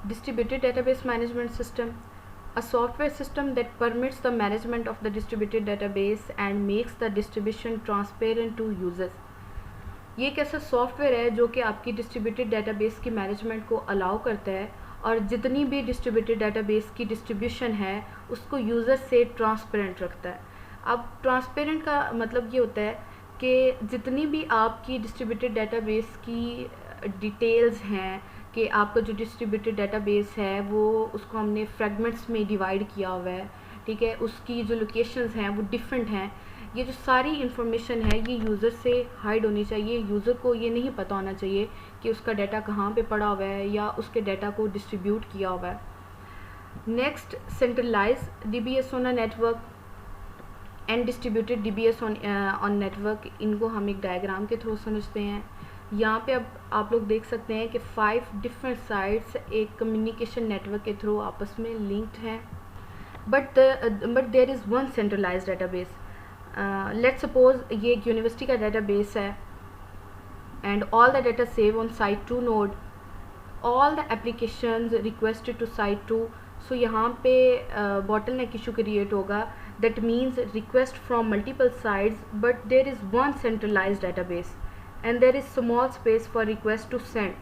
Distributed database management system, a software system that permits the management of the distributed database and makes the distribution transparent to users. ये एक ऐसा software है जो कि आपकी distributed database की management को अलाउ करता है और जितनी भी डिस्ट्रीब्यूटेड डेटाबेस की डिस्ट्रीब्यूशन है उसको यूज़र से ट्रांसपेरेंट रखता है. अब ट्रांसपेरेंट का मतलब ये होता है कि जितनी भी आपकी डिस्ट्रीब्यूटेड डेटाबेस की डिटेल्स हैं कि आपका जो डिस्ट्रीब्यूटेड डेटाबेस है वो उसको हमने फ्रेगमेंट्स में डिवाइड किया हुआ है, ठीक है, उसकी जो लोकेशंस हैं वो डिफरेंट हैं. ये जो सारी इन्फॉर्मेशन है ये यूज़र से हाइड होनी चाहिए. यूज़र को ये नहीं पता होना चाहिए कि उसका डाटा कहाँ पे पड़ा हुआ है या उसके डाटा को डिस्ट्रीब्यूट किया हुआ है. Next, centralise DBS on a network and distributed DBS on network. इनको हम एक डायग्राम के थ्रू समझते हैं. यहाँ पे अब आप लोग देख सकते हैं कि 5 डिफरेंट साइट्स एक कम्युनिकेशन नेटवर्क के थ्रू आपस में लिंक्ड हैं, but there is one centralise database. Let's suppose ये एक यूनिवर्सिटी का डेटाबेस है and all the data save on site 2 node, all the applications requested to site 2. So यहाँ पे बॉटलनेक इशू क्रिएट होगा. That means request from multiple sites but there is one centralise database and there is small space for request to send.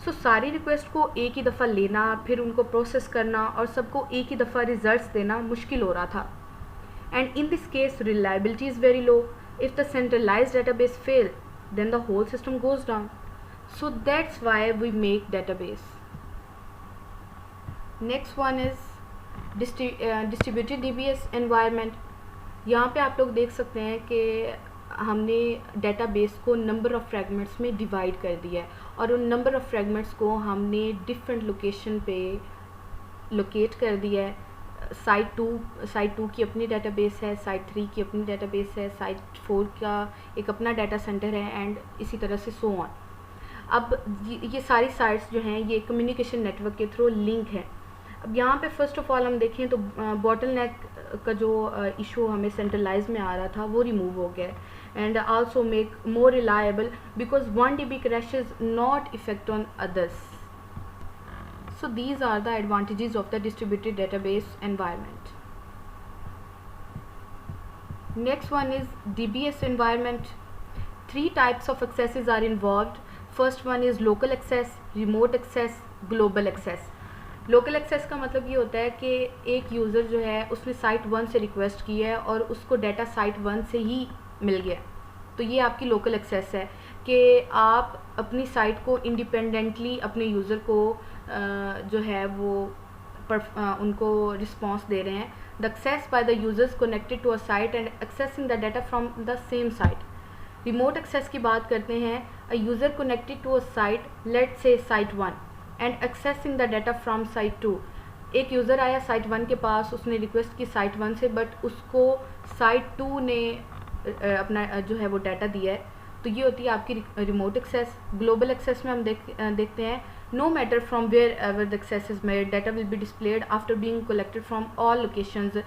So सारी request को एक ही दफ़ा लेना, फिर उनको प्रोसेस करना और सबको एक ही दफ़ा रिजल्ट्स देना मुश्किल हो रहा था. And in this case reliability is very low. If the centralized database fail, then the whole system goes down. So that's why we make database. Next one is distributed DBS environment. यहाँ पे आप लोग देख सकते हैं कि हमने database को नंबर ऑफ़ फ्रेगमेंट्स में डिवाइड कर दिया है और उन नंबर ऑफ़ फ्रेगमेंट्स को हमने डिफरेंट लोकेशन पे लोकेट कर दिया है. साइट 2 की अपनी डेटाबेस है, साइट 3 की अपनी डेटाबेस है, साइट 4 का एक अपना डाटा सेंटर है एंड इसी तरह से सो ऑन. अब ये सारी साइट्स जो हैं ये कम्युनिकेशन नेटवर्क के थ्रू लिंक है. अब यहाँ पे फर्स्ट ऑफ ऑल हम देखें तो बॉटलनेक का जो इशू हमें सेंट्रलाइज में आ रहा था वो रिमूव हो गया and also make more reliable because 1 DB crashes not effect on others. So these are the advantages of the distributed database environment. Next one is DBS environment. 3 types of accesses are involved. First one is local access, remote access, global access. Local access का मतलब ये होता है कि एक user जो है उसने साइट 1 से रिक्वेस्ट की है और उसको डाटा साइट 1 से ही मिल गया. तो ये आपकी लोकल एक्सेस है कि आप अपनी साइट को इंडिपेंडेंटली अपने यूज़र को जो है वो उनको रिस्पॉन्स दे रहे हैं. The access by the users connected to a site and accessing the data from the same site. Remote access की बात करते हैं. A user connected to a site, let's say site 1 and accessing the data from site 2. एक user आया site 1 के पास, उसने request की site 1 से बट उसको साइट 2 ने अपना जो है वो डाटा दिया है. तो ये होती है आपकी रिमोट एक्सेस. ग्लोबल एक्सेस में हम देखते हैं no matter from wherever the access is made, data will be displayed after being collected from all locations.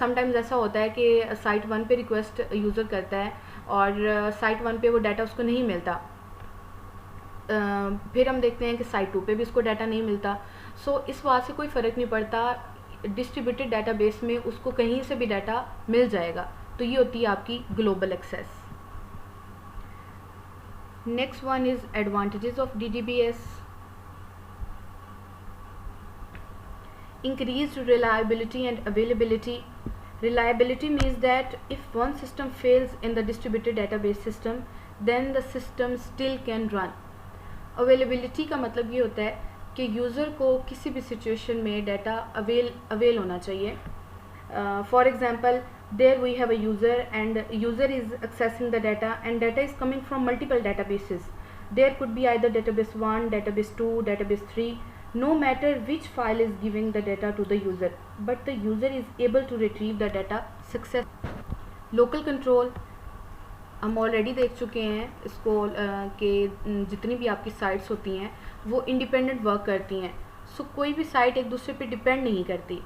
Sometimes ऐसा होता है कि साइट 1 पे रिक्वेस्ट यूज़र करता है और साइट 1 पे वो डाटा उसको नहीं मिलता. फिर हम देखते हैं कि साइट 2 पे भी उसको डाटा नहीं मिलता. सो इस बात से कोई फ़र्क नहीं पड़ता, डिस्ट्रीब्यूटेड डाटाबेस में उसको कहीं से भी डाटा मिल जाएगा. तो ये होती है आपकी global access. Next one is advantages of DDBS. Increased reliability and availability. Reliability means that if one system fails in the distributed database system, then the system still can run. Availability का मतलब ये होता है कि user को किसी भी situation में डाटा अवेल होना चाहिए. For example, there we have a user and user is accessing the data and data is coming from multiple databases. There could be either database 1, database 2, database 3. No matter which file is giving the data to the user, but the user is able to retrieve the data successfully. Local control हम already देख चुके हैं इसको कि जितनी भी आपकी sites होती हैं वो इंडिपेंडेंट वर्क करती हैं. सो कोई भी साइट एक दूसरे पे डिपेंड नहीं करती,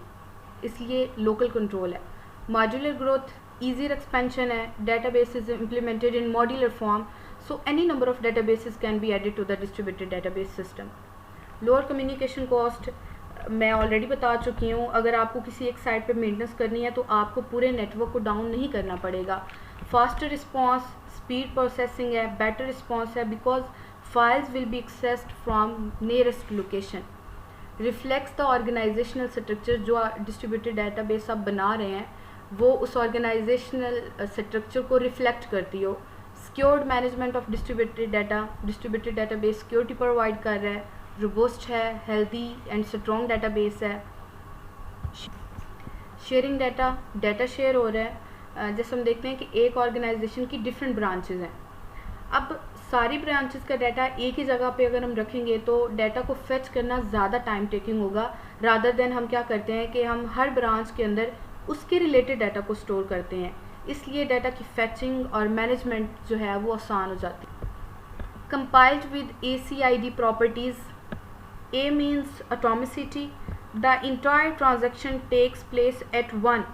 इसलिए लोकल कंट्रोल है. मॉड्यूलर ग्रोथ, ईजियर एक्सपेंशन है. Database is implemented in modular form, so any number of databases can be added to the distributed database system. Lower communication cost मैं ऑलरेडी बता चुकी हूँ, अगर आपको किसी एक साइट पे मेंटेनेंस करनी है तो आपको पूरे नेटवर्क को डाउन नहीं करना पड़ेगा। फास्टर रिस्पॉन्स, स्पीड प्रोसेसिंग है, बेटर रिस्पॉन्स है, because files will be accessed from nearest location. Reflects the organisational structure, जो डिस्ट्रीब्यूटेड डाटाबेस आप बना रहे हैं वो उस ऑर्गेनाइजेशनल स्ट्रक्चर को रिफ्लेक्ट करती हो। Secured management of distributed database security provide कर रहा है, रोबस्ट है, हेल्दी एंड स्ट्रॉन्ग डाटाबेस है। शेयरिंग डाटा शेयर हो रहा है। जैसे हम देखते हैं कि एक ऑर्गेनाइजेशन की डिफरेंट ब्रांचेज हैं, अब सारी ब्रांचेस का डाटा एक ही जगह पे अगर हम रखेंगे तो डाटा को फेच करना ज़्यादा टाइम टेकिंग होगा, रादर देन हम क्या करते हैं कि हम हर ब्रांच के अंदर उसके रिलेटेड डाटा को स्टोर करते हैं, इसलिए डाटा की फेचिंग और मैनेजमेंट जो है वो आसान हो जाती है। Compiled with ACID properties, A means atomicity, the entire transaction takes place at one.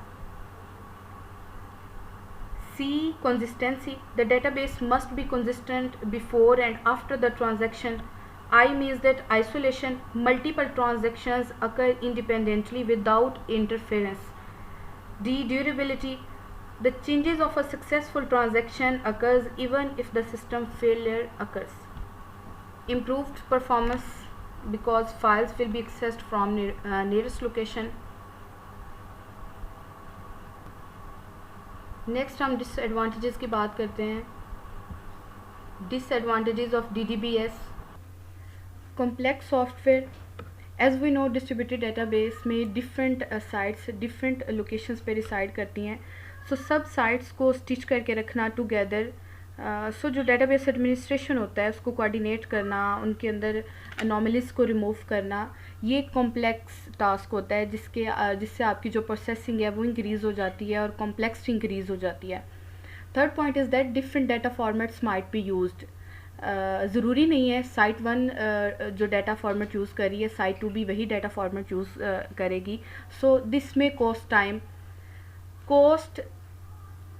C, consistency, the database must be consistent before and after the transaction. I means that isolation, multiple transactions occur independently without interference. D, durability, the changes of a successful transaction occurs even if the system failure occurs. Improved performance, because files will be accessed from nearest location. Next हम disadvantages की बात करते हैं। Disadvantages of DDBS, complex software. As we know distributed database में different sites different locations पे reside करती हैं, सो सब साइट्स को स्टिच करके रखना टुगेदर। सो जो डेटाबेस एडमिनिस्ट्रेशन होता है उसको कोऑर्डिनेट करना, उनके अंदर अनोमलीज को रिमूव करना, ये कॉम्प्लेक्स टास्क होता है जिससे आपकी जो प्रोसेसिंग है वो इंक्रीज़ हो जाती है और कॉम्प्लेक्सिटी इंक्रीज़ हो जाती है। Third point is that different data formats might be used. ज़रूरी नहीं है साइट 1 जो डाटा फॉर्मेट यूज़ कर रही है साइट 2 भी वही डाटा फॉर्मेट यूज़ करेगी। सो दिस में cost time, cost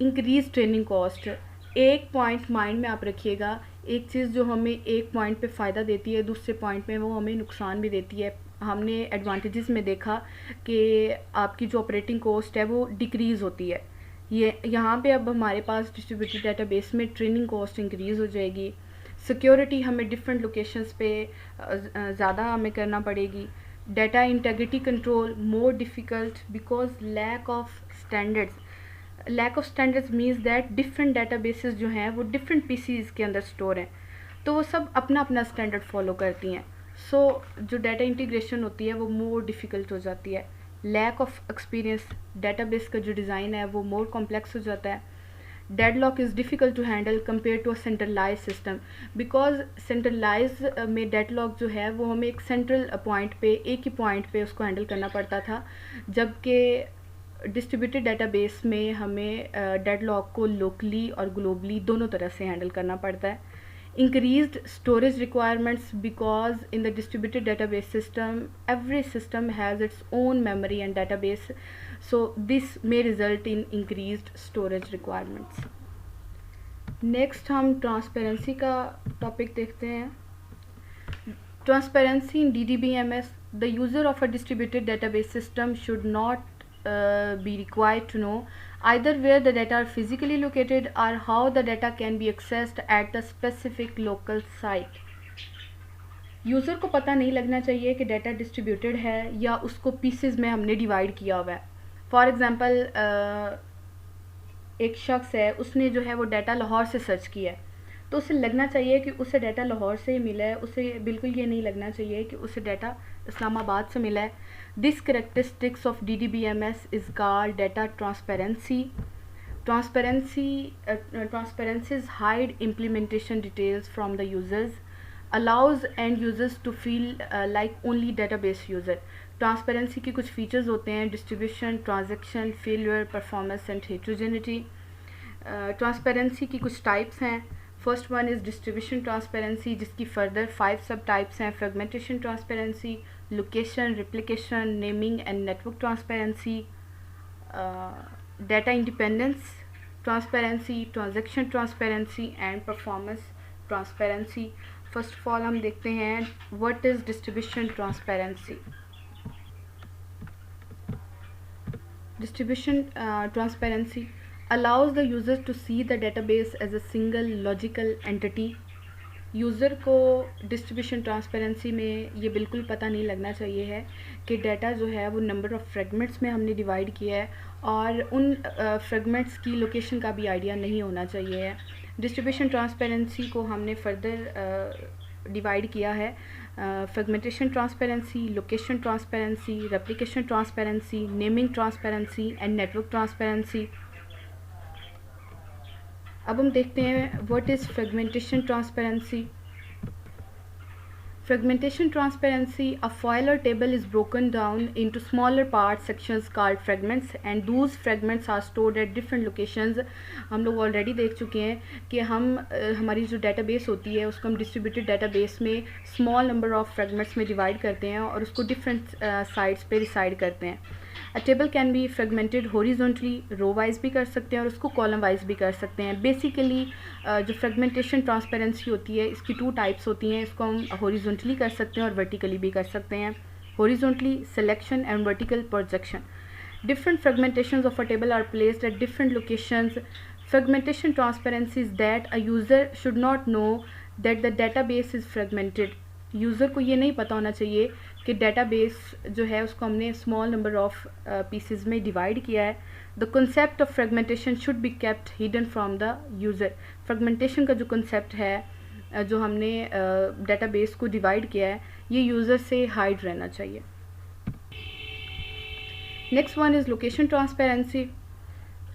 increase training cost. एक पॉइंट माइंड में आप रखिएगा, एक चीज़ जो हमें एक पॉइंट पे फ़ायदा देती है दूसरे पॉइंट पे वो हमें नुकसान भी देती है। हमने एडवांटेजेस में देखा कि आपकी जो ऑपरेटिंग कॉस्ट है वो डिक्रीज़ होती है, ये यहाँ पे अब हमारे पास डिस्ट्रीब्यूटेड डाटाबेस में ट्रेनिंग कॉस्ट इंक्रीज़ हो जाएगी। सिक्योरिटी हमें डिफरेंट लोकेशंस पे ज़्यादा हमें करना पड़ेगी। Data integrity control more difficult because lack of standards means that different databases जो हैं वो डिफरेंट पीसीज के अंदर स्टोर हैं, तो वो सब अपना अपना स्टैंडर्ड फॉलो करती हैं। सो जो डाटा इंटीग्रेशन होती है वो मोर डिफ़िकल्ट हो जाती है। लैक ऑफ एक्सपीरियंस, डाटाबेस का जो डिज़ाइन है वो मोर कॉम्प्लेक्स हो जाता है। Deadlock is difficult to handle compare to a centralise system, because centralise में डेडलॉक जो है वो हमें एक सेंट्रल पॉइंट पे एक ही पॉइंट पे उसको हैंडल करना पड़ता था, जबकि डिस्ट्रीब्यूटेड डाटाबेस में हमें डेडलॉक को लोकली और ग्लोबली दोनों तरह से हैंडल करना पड़ता है। increased storage requirements, because in the distributed database system every system has its own memory and database, so this may result in increased storage requirements. next हम transparency का topic देखते हैं। transparency in DDBMS, the user of a distributed database system should not be required to know either where the data are physically located or how the data can be accessed at the specific local site. User को पता नहीं लगना चाहिए कि data distributed है या उसको pieces में हमने डिवाइड किया हुआ है। फॉर एग्ज़ाम्पल एक शख्स है, उसने जो है वो डाटा लाहौर से सर्च किया है, तो उसे लगना चाहिए कि उसे डाटा लाहौर से ही मिला है, उसे बिल्कुल ये नहीं लगना चाहिए कि उसे डाटा इस्लामाबाद से मिला है। This characteristics of DDBMS is called data transparency. Transparencies hide implementation details from the users, allows end users to feel like only database user. Transparency की कुछ features होते हैं: distribution, transaction, failure, performance and heterogeneity. Transparency की कुछ types हैं। First one is distribution transparency, जिसकी further 5 सब types हैं: fragmentation transparency, location, replication, naming and network transparency, data independence transparency, transaction transparency and performance transparency. First of all हम देखते हैं what is distribution transparency. Distribution transparency allows the user to see the database as a single logical entity. User को distribution transparency में ये बिल्कुल पता नहीं लगना चाहिए है कि डाटा जो है वो नंबर ऑफ़ फ्रेगमेंट्स में हमने डिवाइड किया है, और उन फ्रेगमेंट्स की लोकेशन का भी आइडिया नहीं होना चाहिए है. डिस्ट्रीब्यूशन ट्रांसपेरेंसी को हमने फर्दर डिवाइड किया है fragmentation transparency, location transparency, replication transparency, naming transparency and network transparency. अब हम देखते हैं what is fragmentation transparency. Fragmentation transparency, a file or table is broken down into smaller part sections called fragments, and those fragments are stored at different locations. हम लोग already देख चुके हैं कि हमारी जो डेटाबेस होती है उसको हम डिस्ट्रीब्यूटेड डेटाबेस में स्मॉल नंबर ऑफ फ्रेगमेंट्स में डिवाइड करते हैं और उसको डिफरेंट साइट्स पे रिसाइड करते हैं. A table can be fragmented horizontally, row wise भी कर सकते हैं और उसको कॉलम वाइज भी कर सकते हैं. बेसिकली जो फ्रेगमेंटेशन ट्रांसपेरेंसी होती है इसकी 2 टाइप्स होती हैं. इसको हम हॉरिजॉन्टली कर सकते हैं और वर्टिकली भी कर सकते हैं. Horizontally selection and vertical projection. Different fragmentations of a table are placed at different locations. Fragmentation transparency is that a user should not know that the database is fragmented. User को ये नहीं पता होना चाहिए कि डेटाबेस जो है उसको हमने स्मॉल नंबर ऑफ पीसेस में डिवाइड किया है. The concept of fragmentation should be kept hidden from the user. Fragmentation का जो कंसेप्ट है जो हमने डेटाबेस को डिवाइड किया है ये यूज़र से हाइड रहना चाहिए. Next one is location transparency.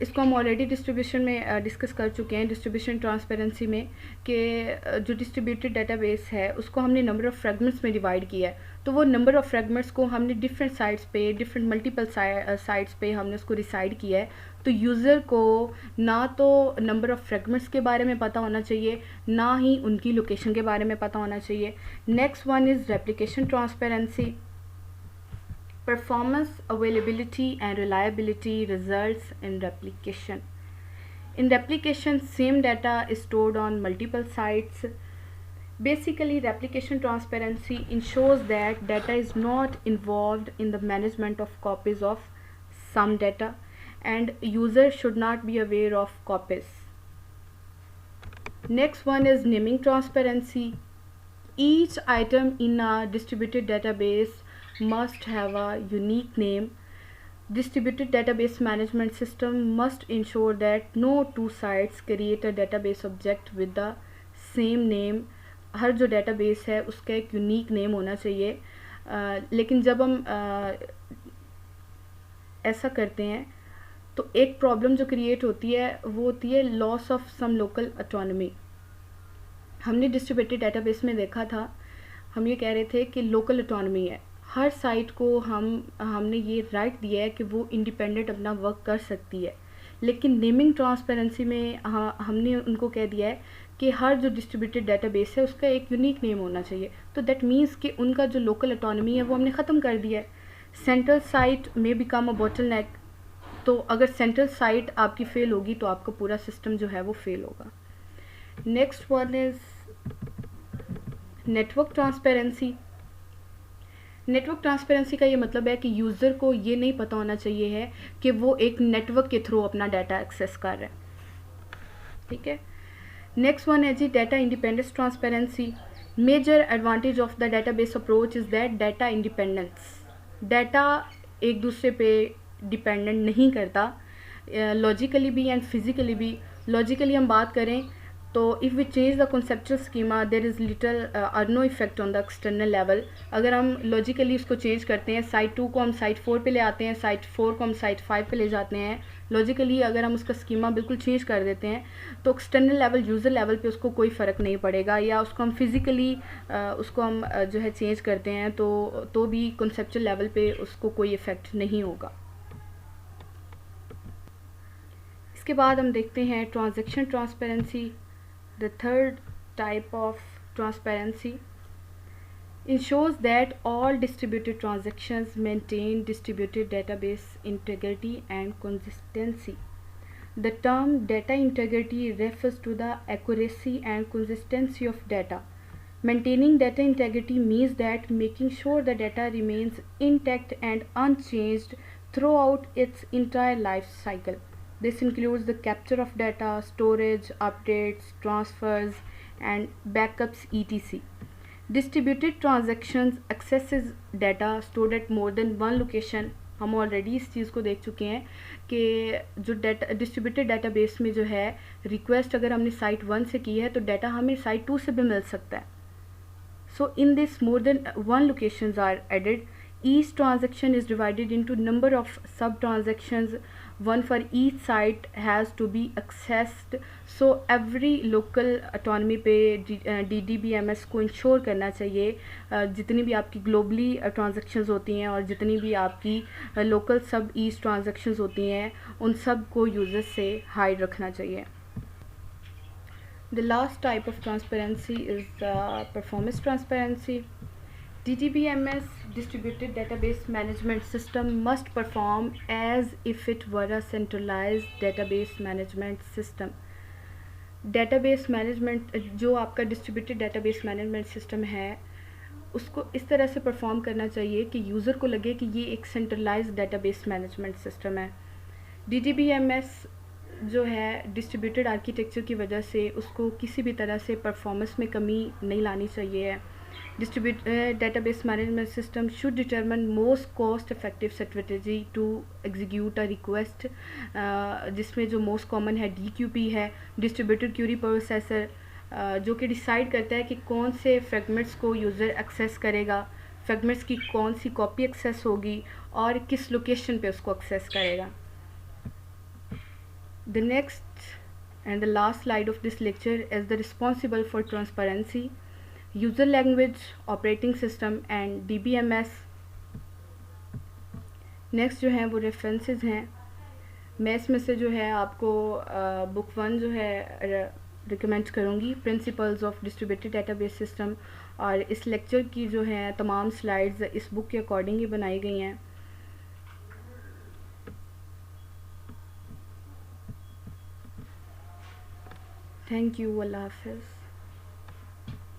इसको हम ऑलरेडी डिस्ट्रीब्यूशन में डिस्कस कर चुके हैं डिस्ट्रीब्यूशन ट्रांसपेरेंसी में कि जो डिस्ट्रीब्यूटेड डेटाबेस है उसको हमने नंबर ऑफ़ फ्रेगमेंट्स में डिवाइड किया है. तो वो नंबर ऑफ़ फ्रेगमेंट्स को हमने डिफरेंट साइट्स पे, डिफरेंट मल्टीपल साइट्स पे हमने उसको रिसाइड किया है. तो यूज़र को ना तो नंबर ऑफ़ फ्रेगमेंट्स के बारे में पता होना चाहिए, ना ही उनकी लोकेशन के बारे में पता होना चाहिए. Next one is replication transparency. Performance, availability and reliability results in replication. In replication, same data is stored on multiple sites. Basically, replication transparency ensures that data is not involved in the management of copies of some data, and user should not be aware of copies. Next one is naming transparency. Each item in a distributed database must have a unique name. Distributed database management system must ensure that no two sites create a database object with the same name. हर जो database है उसका एक unique name होना चाहिए. लेकिन जब हम ऐसा करते हैं तो एक प्रॉब्लम जो क्रिएट होती है वो होती है loss of some local autonomy. हमने डिस्ट्रीब्यूटेड डेटाबेस में देखा था, हम ये कह रहे थे कि लोकल ऑटोनॉमी है, हर साइट को हमने ये राइट दिया है कि वो इंडिपेंडेंट अपना वर्क कर सकती है. लेकिन नेमिंग ट्रांसपेरेंसी में हमने उनको कह दिया है कि हर जो डिस्ट्रीब्यूटेड डेटाबेस है उसका एक यूनिक नेम होना चाहिए. तो दैट मीन्स कि उनका जो लोकल ऑटोनॉमी है वो हमने ख़त्म कर दिया है. सेंट्रल साइट में बिकम अ बॉटलनेक. तो अगर सेंट्रल साइट आपकी फ़ेल होगी तो आपका पूरा सिस्टम जो है वो फेल होगा. Next one is network transparency. Network transparency का ये मतलब है कि यूज़र को ये नहीं पता होना चाहिए है कि वो एक नेटवर्क के थ्रू अपना डाटा एक्सेस कर रहा है. ठीक है. नेक्स्ट वन है जी data independence transparency. Major advantage of the database approach is that data independence. Data एक दूसरे पे डिपेंडेंट नहीं करता, लॉजिकली भी एंड फिज़िकली भी. लॉजिकली हम बात करें तो if we change the conceptual schema there is little और no effect on the external level. अगर हम लॉजिकली उसको चेंज करते हैं, साइट 2 को हम साइट 4 पे ले आते हैं, साइट 4 को हम साइट 5 पे ले जाते हैं, लॉजिकली अगर हम उसका स्कीमा बिल्कुल चेंज कर देते हैं तो एक्सटर्नल लेवल, यूज़र लेवल पे उसको कोई फ़र्क नहीं पड़ेगा. या उसको हम फिज़िकली उसको हम जो है चेंज करते हैं तो भी कॉन्सेप्चुअल लेवल पे उसको कोई इफ़ेक्ट नहीं होगा. इसके बाद हम देखते हैं transaction transparency. The third type of transparency ensures that all distributed transactions maintain distributed database integrity and consistency. The term data integrity refers to the accuracy and consistency of data Maintaining data integrity means that making sure the data remains intact and unchanged throughout its entire life cycle. This includes the capture of data, storage, updates, transfers, and backups, etc. Distributed transactions accesses data stored at more than one location. हम already इस चीज़ को देख चुके हैं कि जो data distributed database में जो है रिक्वेस्ट अगर हमने साइट 1 से की है तो डाटा हमें साइट 2 से भी मिल सकता है. So in this more than one locations are added. Each transaction is divided into number of sub transactions. One for each site has to be accessed. So every local autonomy पे DDBMS को ensure करना चाहिए जितनी भी आपकी globally transactions होती हैं और जितनी भी आपकी लोकल सब ईच ट्रांजेक्शन्स होती हैं उन सब को यूजर्स से हाइड रखना चाहिए. The last type of transparency is performance transparency. DDBMS, Distributed Database Management System, must perform as if it were a centralized database management system. Database management जो आपका distributed database management system है उसको इस तरह से perform करना चाहिए कि यूज़र को लगे कि ये एक centralized database management system है. DDBMS जो है डिस्ट्रीब्यूटेड आर्किटेक्चर की वजह से उसको किसी भी तरह से परफॉर्मेंस में कमी नहीं लानी चाहिए. Distributed database management system should determine most cost effective strategy to execute a request, जिसमें जो मोस्ट कॉमन है DQP है, डिस्ट्रीब्यूटेड क्यूरी प्रोसेसर, जो कि डिसाइड करता है कि कौन से फ्रेगमेंट्स को यूज़र एक्सेस करेगा, फ्रेगमेंट्स की कौन सी कॉपी एक्सेस होगी और किस लोकेशन पे उसको एक्सेस करेगा. The next and the last slide of this lecture is the responsible for transparency, user language, operating system and DBMS. Next जो हैं वो references हैं. मैं इसमें से जो है आपको बुक 1 जो है रिकमेंड करूँगी, principles of distributed database system, और इस लेक्चर की जो है तमाम स्लाइड्स इस बुक के अकॉर्डिंग ही बनाई गई हैं. Thank you. Allah Hafiz.